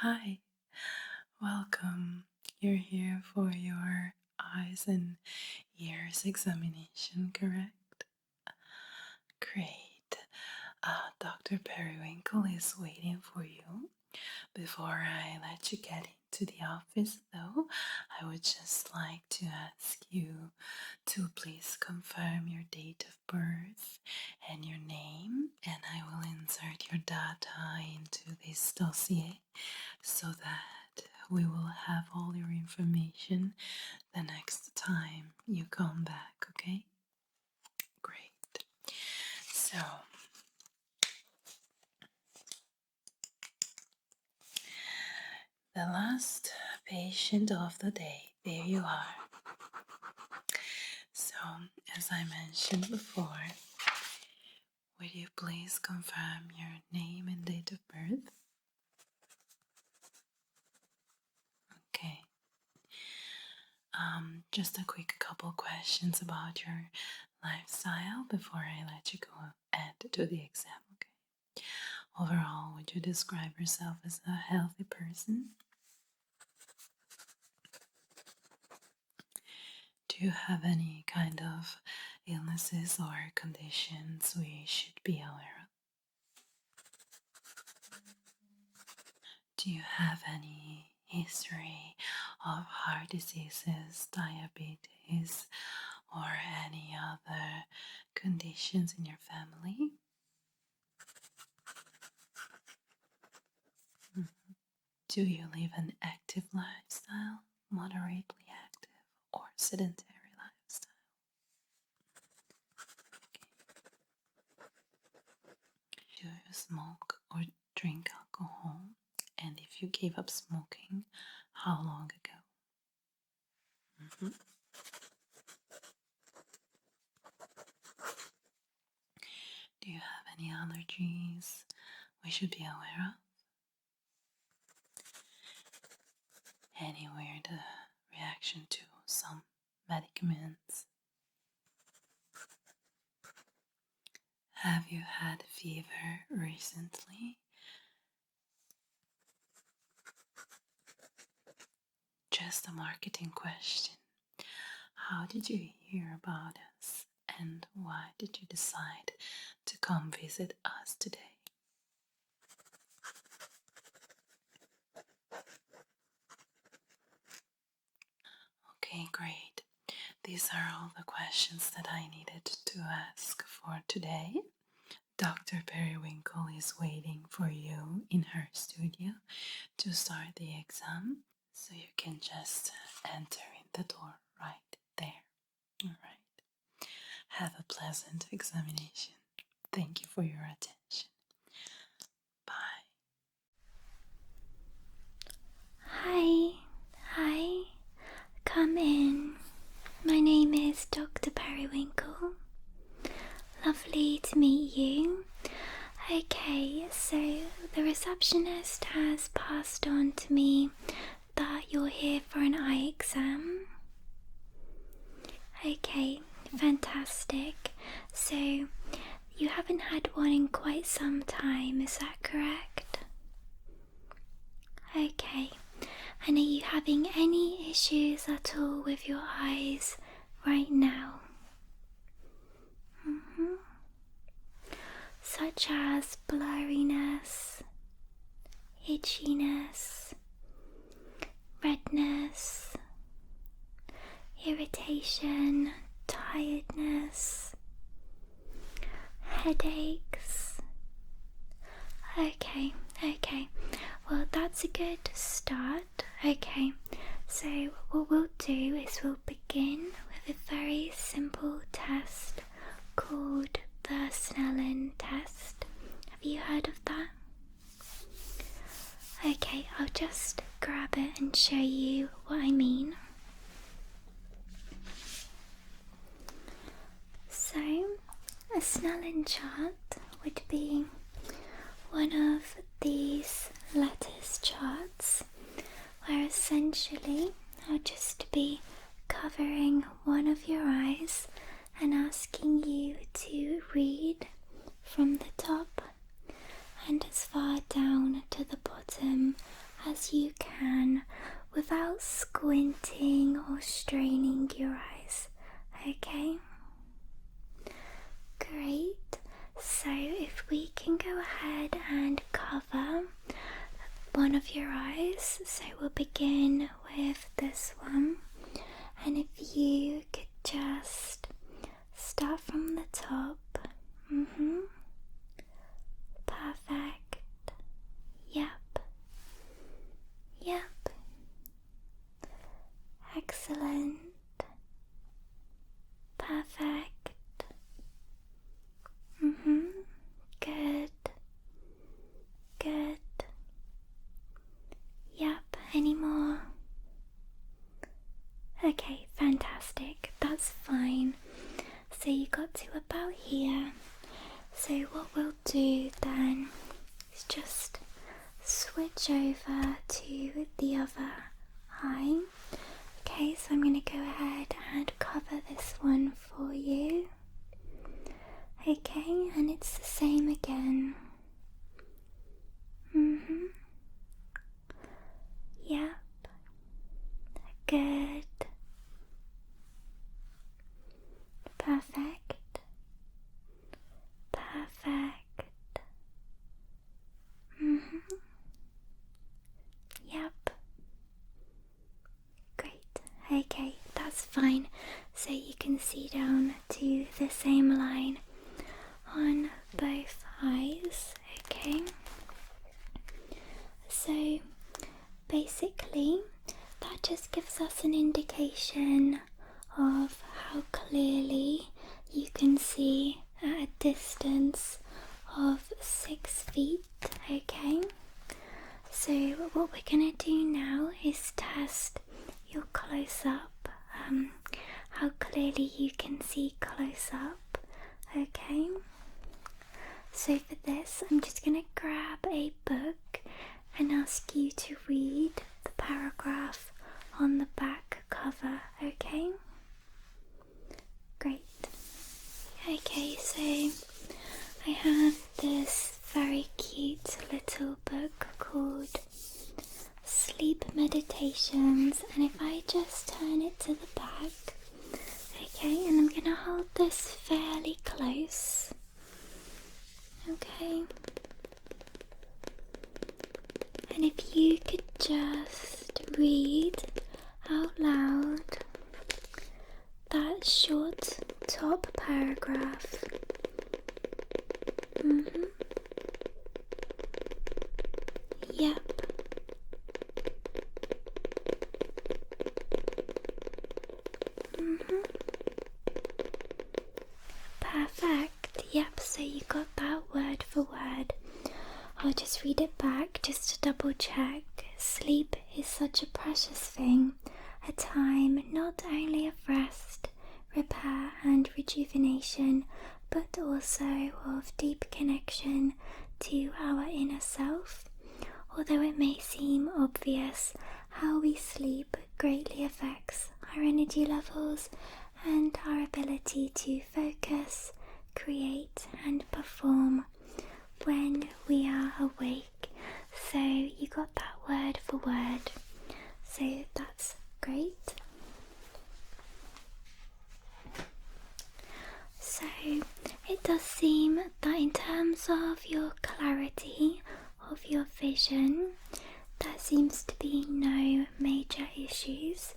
Hi, welcome. You're here for your eyes and ears examination, correct? Great. Dr. Periwinkle is waiting for you. Before I let you get into the office, though, I would just like to ask you to please confirm your date of birth and your name, and I will insert your data into this dossier so that we will have all your information the next time you come back, okay? Great. So, the last patient of the day, there you are. So, as I mentioned before, would you please confirm your name and date of birth? Okay. Just a quick couple questions about your lifestyle before I let you go and do the exam, okay? Overall, would you describe yourself as a healthy person? Do you have any kind of illnesses or conditions we should be aware of? Do you have any history of heart diseases, diabetes, or any other conditions in your family? Do you live an active lifestyle, moderately active, or sedentary lifestyle? Do you smoke or drink alcohol? And if you gave up smoking, how long ago? Do you have any allergies we should be aware of? Any weird reaction to some medicaments? Have you had fever recently? Just a marketing question. How did you hear about us and why did you decide to come visit us today? Okay, great. These are all the questions that I needed to ask for today. Dr. Periwinkle is waiting for you in her studio to start the exam, so you can just enter in the door right there. Alright. Have a pleasant examination. Thank you for your attention. Bye. Hi, come in. My name is Dr. Periwinkle. Lovely to meet you. Okay, so the receptionist has passed on to me that you're here for an eye exam. Okay, fantastic. So you haven't had one in quite some time, is that correct? Okay, and are you having any issues at all with your eyes right now? Such as blurriness, itchiness, redness, irritation, tiredness, headaches. Okay. Well, that's a good start. Okay, so what we'll do is we'll begin with a very simple test called the Snellen test. Have you heard of that? Okay, I'll just grab it and show you what I mean. So, a Snellen chart would be one of these lattice charts where essentially I'll just be covering one of your eyes and asking you to read from the top and as far down to the bottom as you can without squinting or straining your eyes, okay? Great. So if we can go ahead and cover one of your eyes, so we'll begin with this one, and if you could just start from the top. Perfect. Yep. Excellent. Perfect. Good. Yep. Any more? Okay, fantastic. That's fine. So you got to about here. So what we'll do then is just switch over to the other eye. Okay, so I'm going to go ahead and cover this one for you. Okay, and it's the same again. Yep. Good. Perfect. Yep. Great. Okay, that's fine. So you can see down to the same line on both eyes. Okay. So basically that just gives us an indication of how clearly you can see at a distance of 6 feet. Okay, so what we're gonna do now is test your close-up, how clearly you can see close-up. Okay, so for this I'm just gonna grab a book and ask you to read the paragraph on the back cover. Okay, great. Okay, so I have this very cute little book called Sleep Meditations, and if I just turn it to the back, okay, and I'm gonna hold this fairly close, okay, and if you could just read out loud that short top paragraph. Yep. Perfect. Yep, so you got that word for word. I'll just read it back just to double check. Sleep is such a precious thing, a time not only of rest, repair and rejuvenation, but also of deep connection to our inner self. Although it may seem obvious, how we sleep greatly affects our energy levels and our ability to focus, create and perform when we are awake. So you got that word for word, so that's great. So it does seem that in terms of your clarity of your vision, there seems to be no major issues.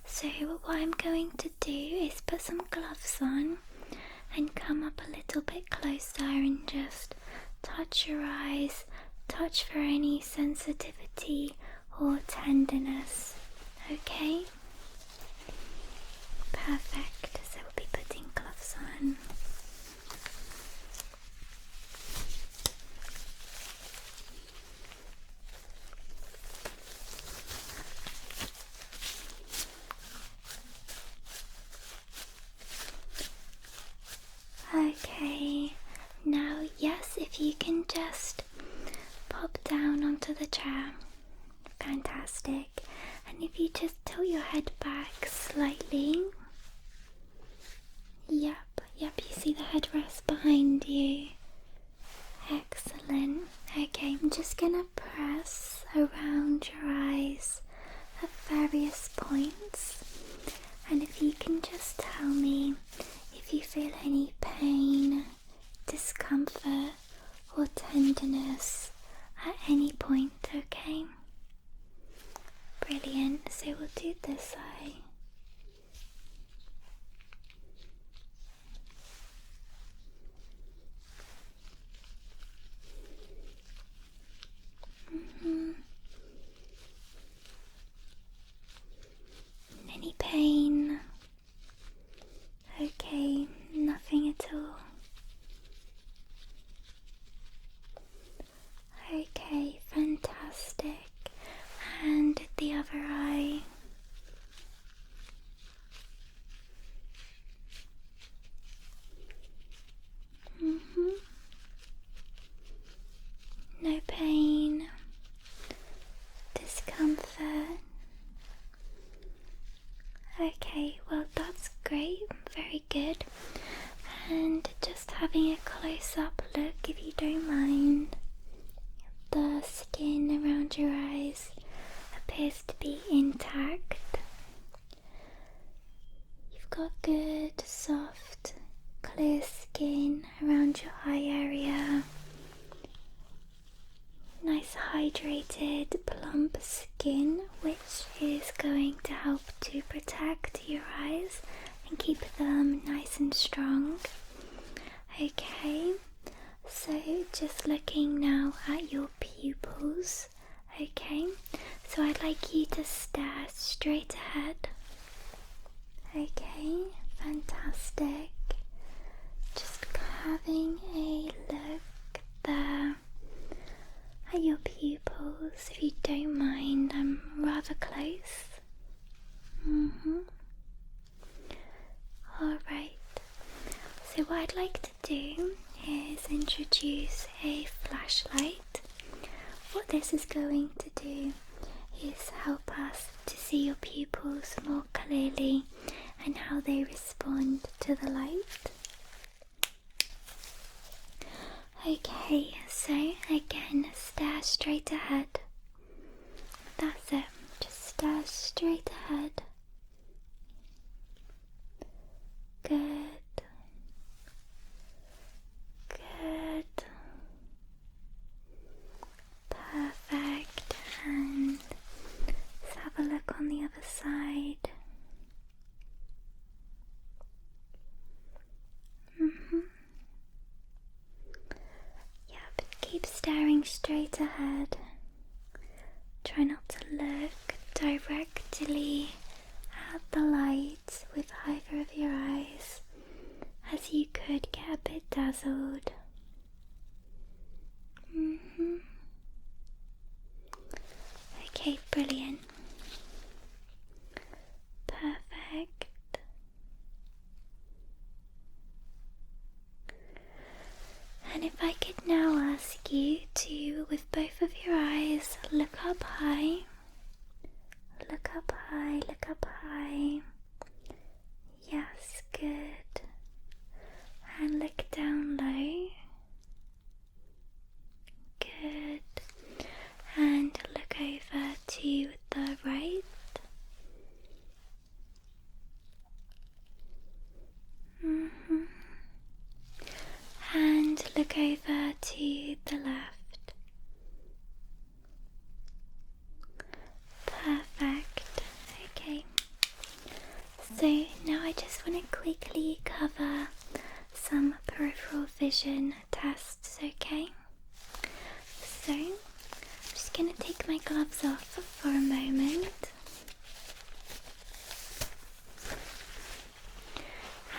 So what I'm going to do is put some gloves on and come up a little bit closer and just touch your eyes, touch for any sensitivity or tenderness. Okay? Perfect. So we'll be putting gloves on. Okay, now yes, if you can just pop down onto the chair. Fantastic. And if you just tilt your head back slightly. Yep, you see the headrest behind you. Excellent. Okay, I'm just gonna press around around your eyes at various points. And if you can just tell me if you feel any pain, discomfort, or tenderness at any point, okay? Brilliant. So we'll do this eye. Any pain? Okay, nothing at all. Okay, fantastic. And the other eye. No pain, discomfort. Okay, well that's great, very good. And just having a close-up look, if you don't mind. The skin around your eyes appears to be intact. You've got good, soft, clear skin around your eye area. Nice hydrated, plump skin, which is going to help to protect your eyes and keep them nice and strong. Okay, so just looking now at your pupils. Okay, so I'd like you to stare straight ahead. Okay, fantastic. Just having a look there at your pupils, if you don't mind. I'm rather close. Alright, so what I'd like to do is introduce a flashlight. What this is going to do is help us to see your pupils more clearly and how they respond to the light. Okay, so again, stare straight ahead. That's it, just stare straight ahead. Good. Good. Perfect. And let's have a look on the other side. Keep staring straight ahead. Try not to look directly at the light with either of your eyes, as you could get a bit dazzled. Okay, brilliant. Perfect. And if I could now ask you to, with both of your eyes, look up high. Look up high, look up high. Yes, good. And look down low. Good. And look over to the right. And look over to the left. Perfect. Okay. So now I just want to quickly cover some peripheral vision tests, okay? So I'm just going to take my gloves off for a moment.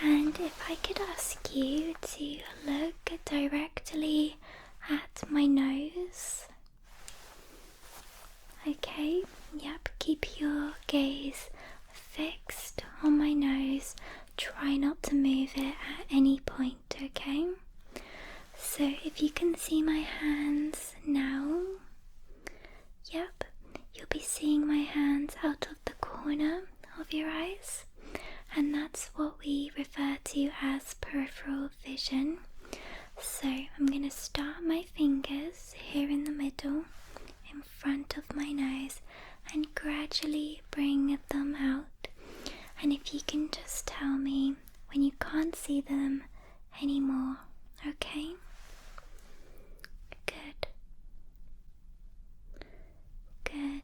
And if I could ask you to look directly at my nose. Okay, yep, keep your gaze fixed on my nose. Try not to move it at any point, okay? So if you can see my hands now, yep, you'll be seeing my hands out of the corner of your eyes. And that's what we refer to as peripheral vision. So I'm going to start my fingers here in the middle, in front of my nose, gradually bring them out, and if you can just tell me when you can't see them anymore, okay? Good. Good.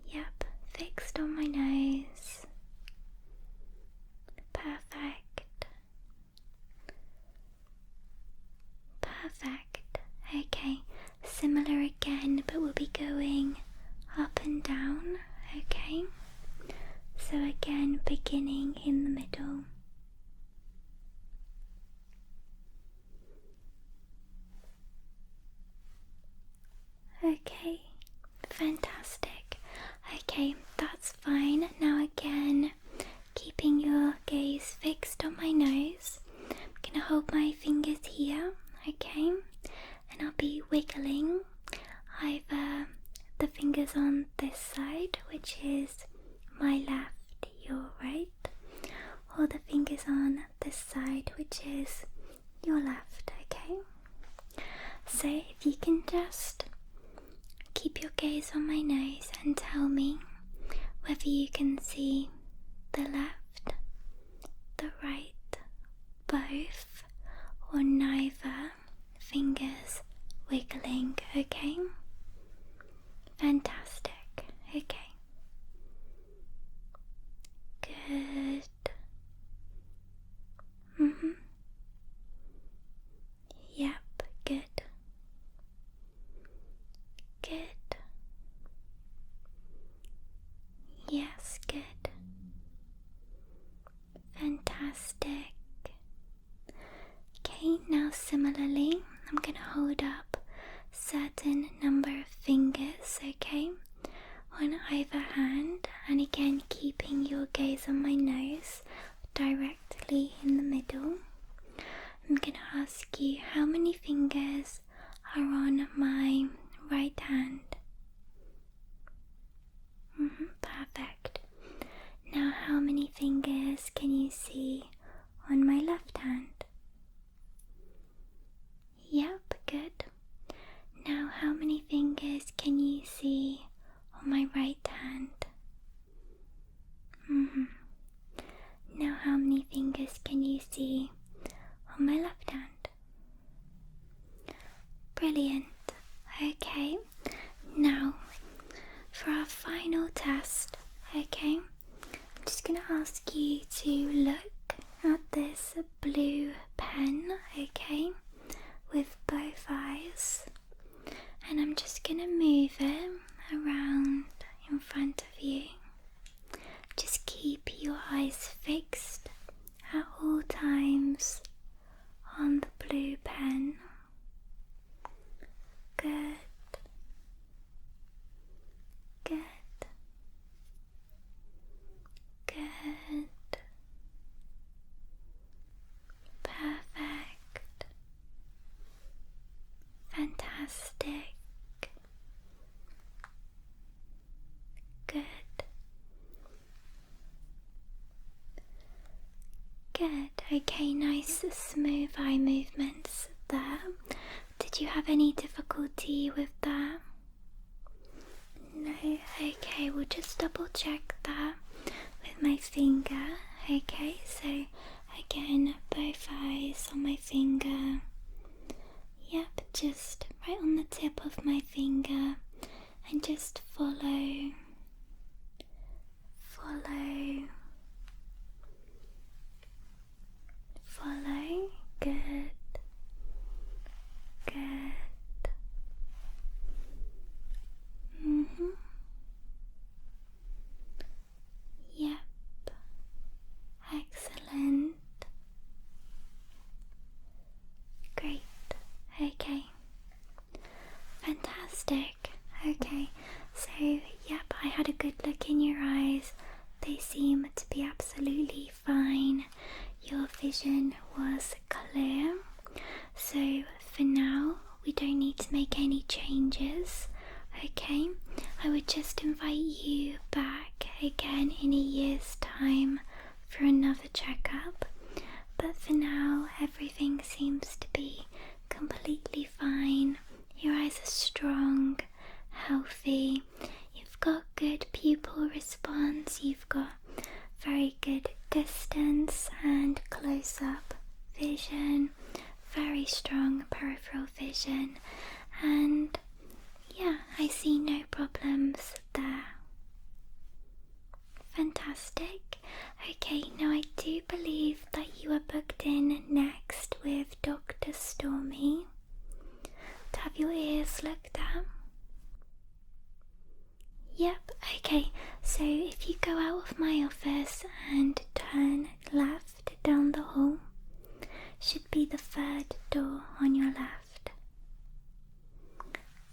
Yep, fixed on my nose. Perfect. Perfect. Okay, similar again, but we'll be going up and down, okay? So again, beginning in the middle. Okay, fantastic. Okay, that's fine. Now again, keeping your gaze fixed on my nose, I'm gonna hold my fingers here, okay? And I'll be wiggling either the fingers on this side, which is my left, your right, or the fingers on this side, which is your left, okay? So if you can just keep your gaze on my nose and tell me whether you can see the left, the right, both, or neither fingers wiggling, okay? Fantastic, okay. Good. Yep, good. Good. Yes, good. Fantastic. Okay, now similarly, I'm going to hold up certain number of fingers, okay, on either hand, and again keeping your gaze on my nose directly in the middle. I'm going to ask you how many fingers are on my right hand. Perfect. Now how many fingers can you see on my left hand? Yep, good. Now how many fingers can you see on my right hand? Now how many fingers can you see on my left hand? Brilliant. Okay, now for our final test, okay, I'm just going to ask you to look at this blue pen, okay, with both eyes, and I'm just going to move it around in front of you. Just keep your eyes fixed at all times on the blue pen. Good. Good. Good. Perfect. Fantastic. Good. Good. Okay, nice smooth eye movements there. Did you have any difficulty with that? No? Okay, we'll just double check that with my finger. Okay, so again, both eyes on my finger. Yep, just right on the tip of my finger, and just follow. Good. Good. Yep. Excellent. Great. Okay. Fantastic. Okay. So, yep, I had a good look in your eyes. They seem to be absolutely fine. Your vision was clear. So, for now, we don't need to make any changes. Okay, I would just invite you back again in a year's time for another checkup, but for now everything seems to be completely fine. Your eyes are strong healthy. You've got good pupil response, you've got very good distance and close-up vision, very strong peripheral vision, and yeah, I see no problems there. Fantastic. Okay, now I do believe that you are booked in next with Dr. Stormie to have your ears looked at. Yep, okay, so if you go out of my office and turn left down the hall, should be the third door on your left.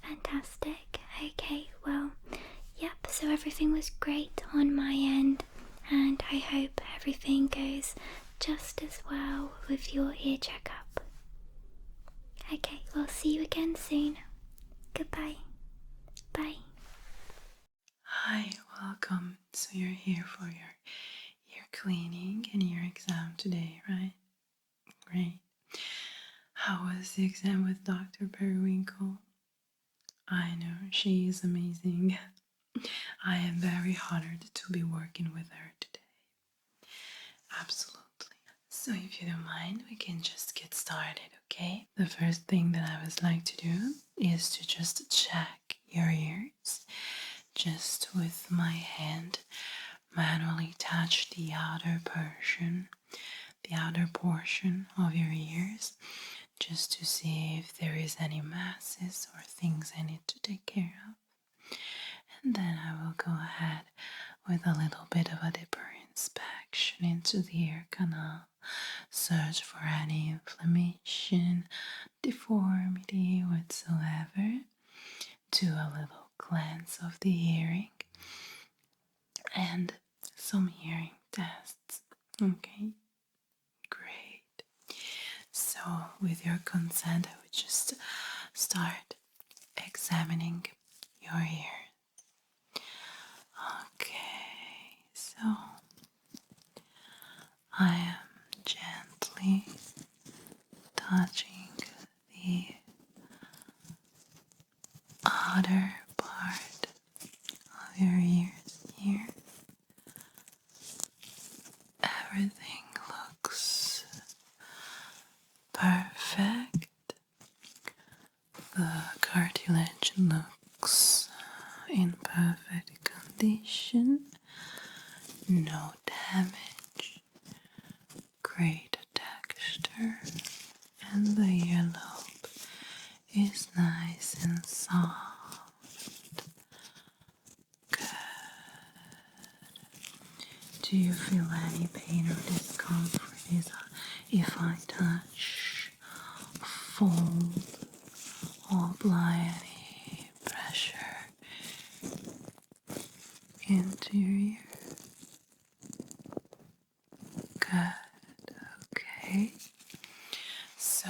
Fantastic. Okay, well, yep, so everything was great on my end, and I hope everything goes just as well with your ear checkup. Okay, we'll see you again soon. Goodbye. Bye. Hi, welcome. So you're here for your ear cleaning and ear exam today, right? Great. How was the exam with Dr. Periwinkle? I know, she is amazing. I am very honored to be working with her today. Absolutely. So if you don't mind, we can just get started, okay? The first thing that I would like to do is to just check your ears. Just with my hand, manually touch the outer portion of your ears, just to see if there is any masses or things I need to take care of. And then I will go ahead with a little bit of a deeper inspection into the ear canal, search for any inflammation, deformity whatsoever, do a little cleanse of the hearing, and some hearing tests. Okay, great. So with your consent, I would just start examining your ear. Okay, so I am gently touching the outer part of your ears here. Everything looks perfect. The cartilage looks in perfect condition. No damage. Great texture. And the earlobe is nice and soft. Good. Do you feel any pain or discomfort if I touch, fold, or apply any pressure into your ear? Good, okay. So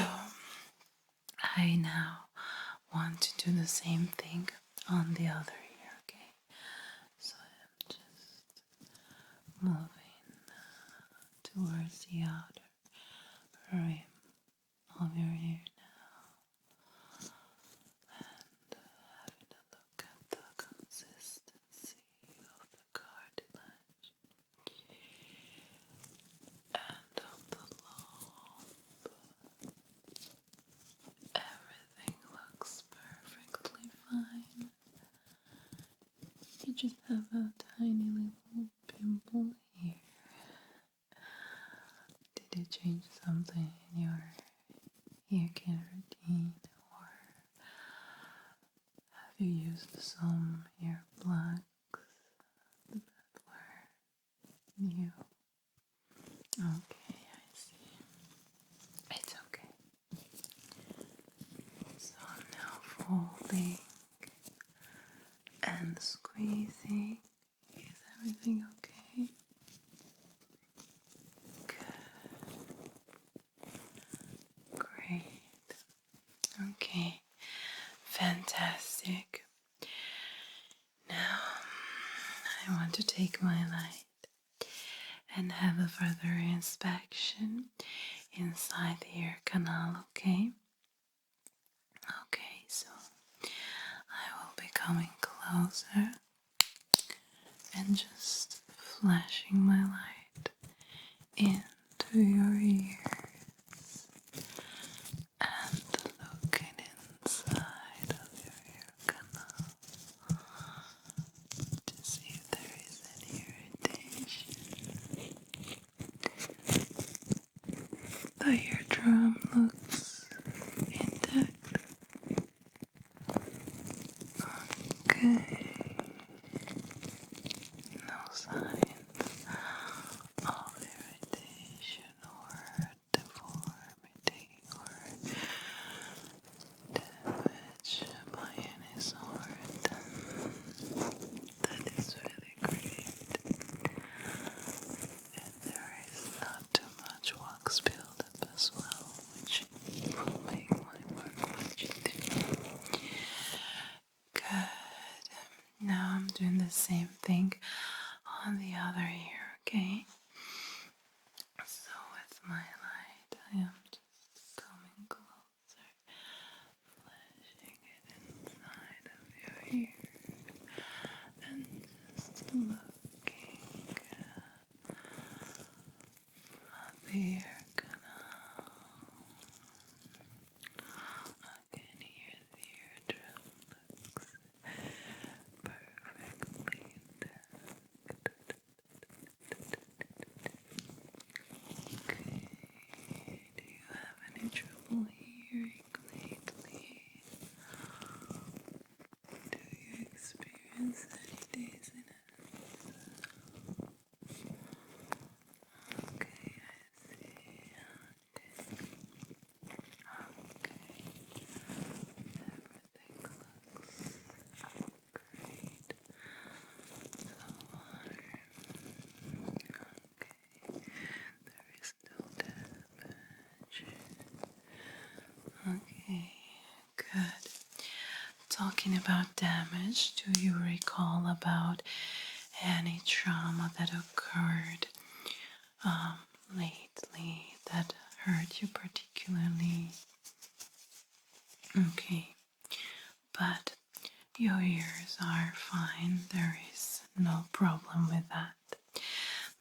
I now want to do the same thing on the other ear, okay? So I'm just moving towards the outer rim of your ear now, and having a look at the consistency of the cartilage and of the lobe. Everything looks perfectly fine. You just have a tiny little pimple here. Did you change something in your ear care routine, or have you used some ear plugs that were new? Okay, I see. It's okay. So now folding and squeezing. Is everything okay? Good. Great. Okay. Fantastic. Now I want to take my light and have a further inspection inside the ear canal, okay? Okay, so I will be coming closer and just flashing my light into your ears and looking inside of your ear canal to see if there is any irritation. The eardrum looks intact. Okay. No signs of irritation or deformity or damage by any sort. That is really great. And there is not too much wax buildup as well, which will make my work much easier. Good. Now I'm doing the same thing on the other ear, okay? So with my light, I am just coming closer, flashing it inside of your ear, and just looking at the ear canal. I can hear the eardrum looks perfectly intact. Okay. Do you have any trouble hearing lately? Do you experience any dizziness? Okay, I see. Okay. Everything looks great so far. Okay. There is no damage. Okay, good. Talking about damage, do you recall about any trauma that occurred lately that hurt you particularly? Okay, but your ears are fine. There is no problem with that.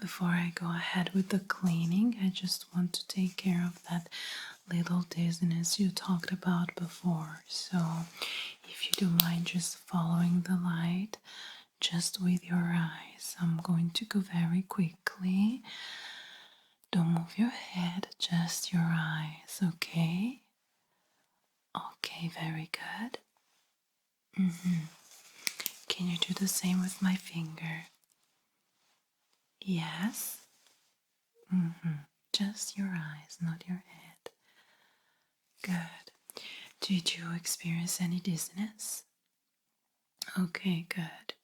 Before I go ahead with the cleaning, I just want to take care of that little dizziness you talked about before. So if you don't mind just following the light just with your eyes, I'm going to go very quickly. Don't move your head, just your eyes, okay? Okay, very good. Can you do the same with my finger? Yes? Just your eyes, not your head. Good. Did you experience any dizziness? Okay, good.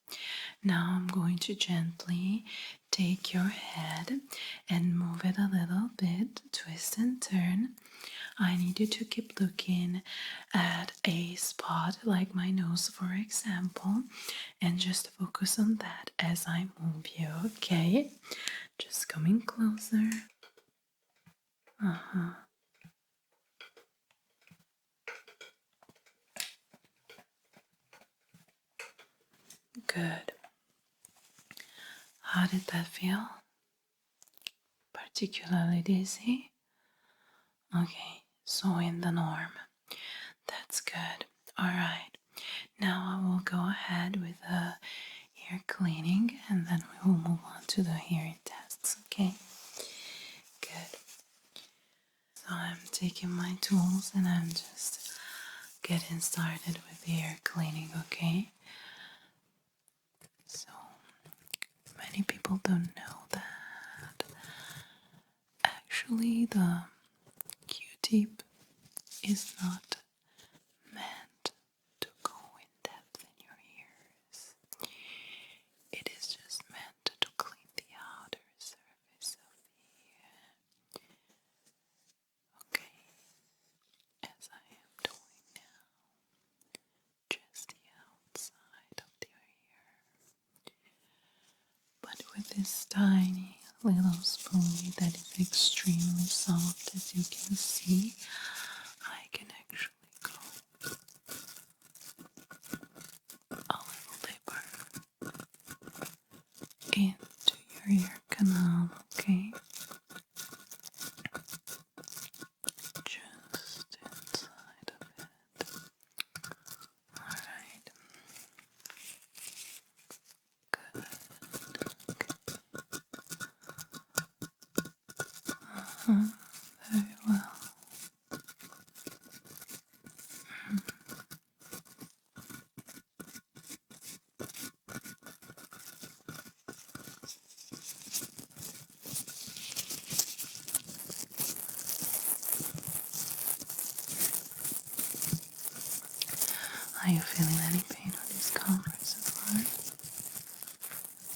Now I'm going to gently take your head and move it a little bit, twist and turn. I need you to keep looking at a spot like my nose, for example, and just focus on that as I move you, okay? Just coming closer. Good. How did that feel? Particularly dizzy? Okay, so in the norm. That's good. Alright, now I will go ahead with the ear cleaning and then we will move on to the hearing tests, okay? Good. So I'm taking my tools and I'm just getting started with the ear cleaning, okay? So many people don't know that actually the Q-tip is not meant to go in depth in your ears. It is just meant to clean the outer surface of the ear. Okay, as I am doing now, just the outside of the ear. But with this tiny little spoon that is extremely soft, as you can see, I can actually go a into your ear canal, okay? Just inside of it. Alright. Good. Very well. Are you feeling any pain or discomfort so far?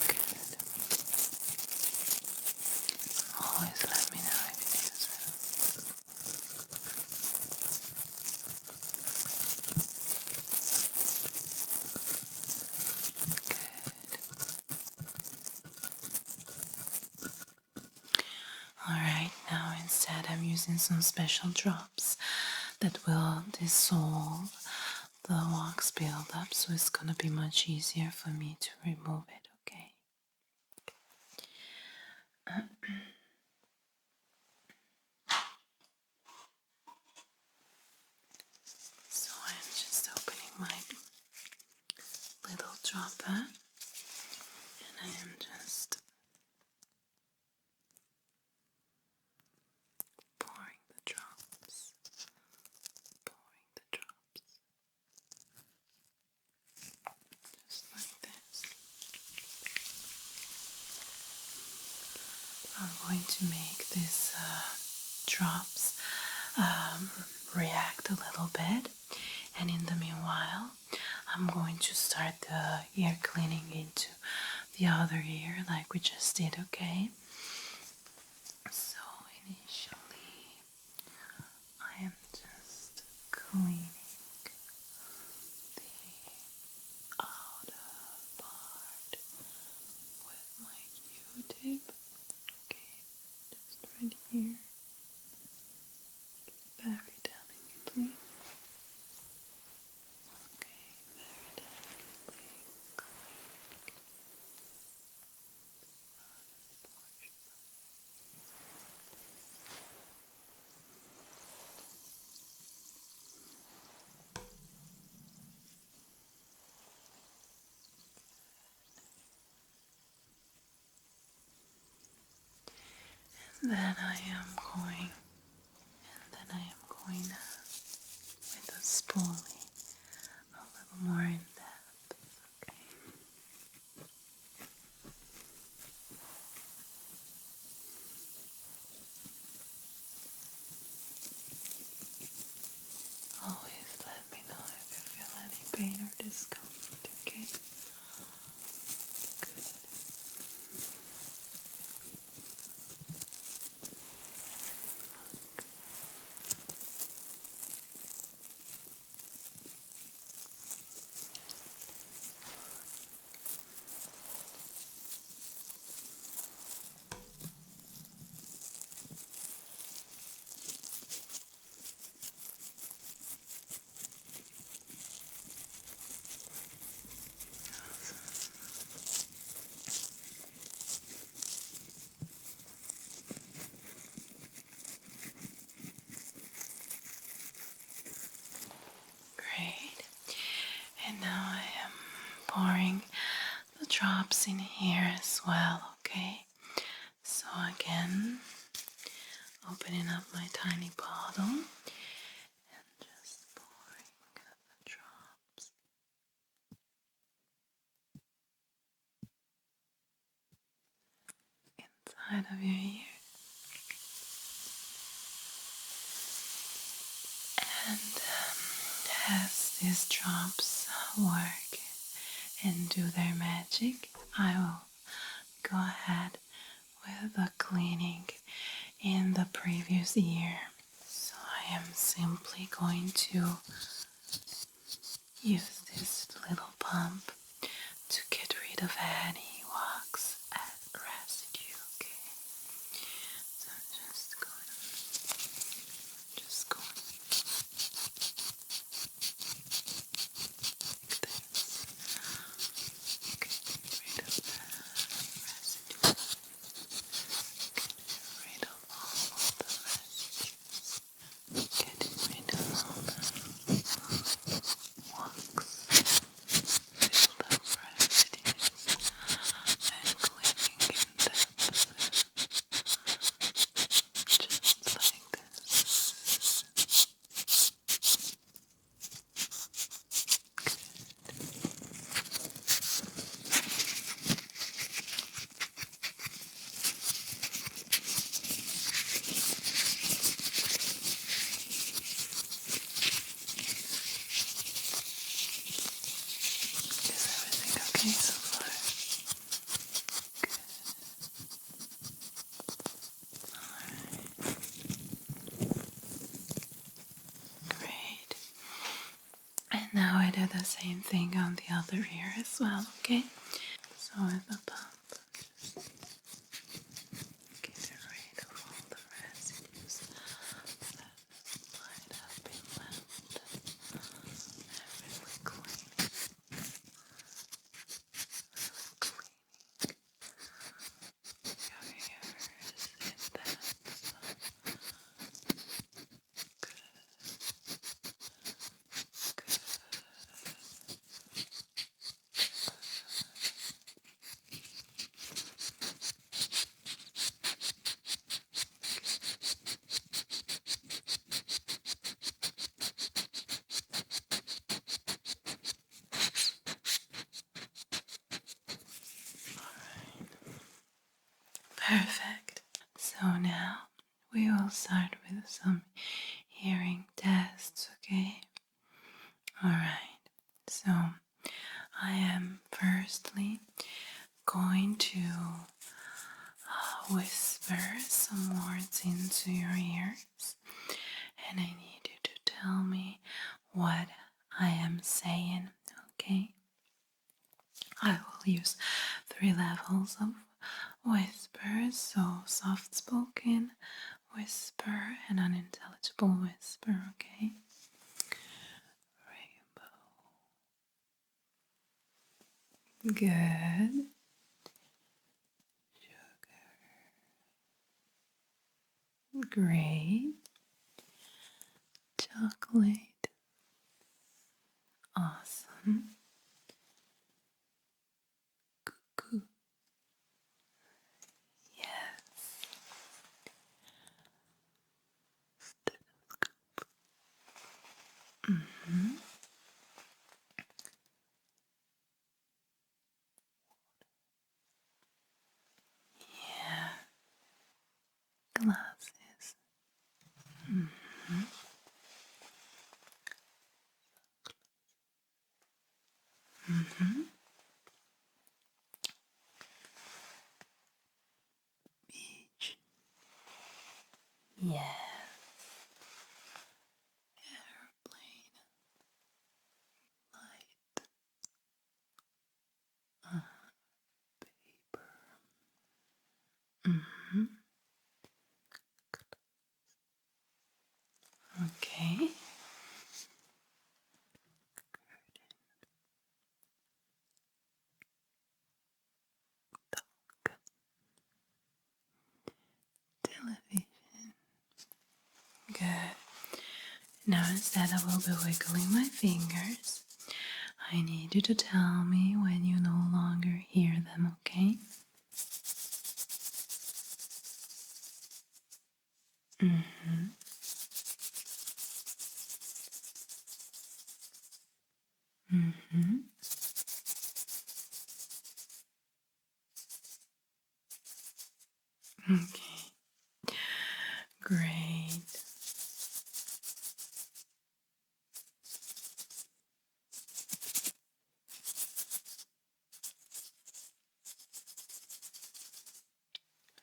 Good. Always let me know if you need to. Alright, now instead I'm using some special drops that will dissolve the wax buildup, so it's gonna be much easier for me to remove it, okay? So I'm just opening my little dropper and I am just pouring the drops, just like this. I'm going to make these drops react a little bit, and in the meanwhile I'm going to start the ear cleaning into the other ear like we just did, okay? So initially I am just cleaning the outer part with my Q-tip, okay, just right here, very delicately, okay, very delicately, then I am going with a spoolie a little more in depth, okay? Always let me know if you feel any pain or discomfort, okay? Good. Great. And now I am pouring the drops in here as well, okay? So again, opening up my tiny bottle and just pouring the drops inside of your ear. And as these drops work and do their magic, I will go ahead with the cleaning in the previous ear. So I am simply going to use this little pump to get rid of any wax and residue, okay? So I'm just going like this. Getting rid of that residue. okay so far? Good. Great. And now I do the same thing on the other ear as well, okay? So with the pump, get rid of all the residues that might have been left. And really clean your ears in that. Perfect. So now we will start with some hearing tests, okay? Alright, so I am firstly going to whisper some words into your ears, and I need you to tell me what I am saying, okay? I will use 3 levels of whispers, so soft spoken whisper and unintelligible whisper, okay? Rainbow. Good. Sugar. Great. Chocolate. Awesome. Cuckoo. Yes. Mm-hmm. Yeah. Glasses. Mm-hmm. Mm-hmm. Beach. Yeah. Airplane. Light. Paper. Mm-hmm. Okay. Dog. Television. Good. Now instead I will be wiggling my fingers. I need you to tell me when you no longer hear them, okay? Mm-hmm. Mm-hmm. Okay. Great.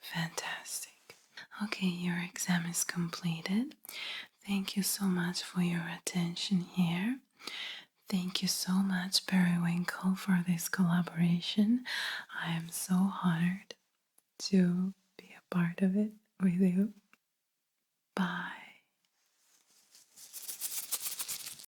Fantastic. Okay, your exam is completed. Thank you so much for your attention here. Thank you so much, Periwinkle, for this collaboration. I am so honored to be a part of it with you. Bye.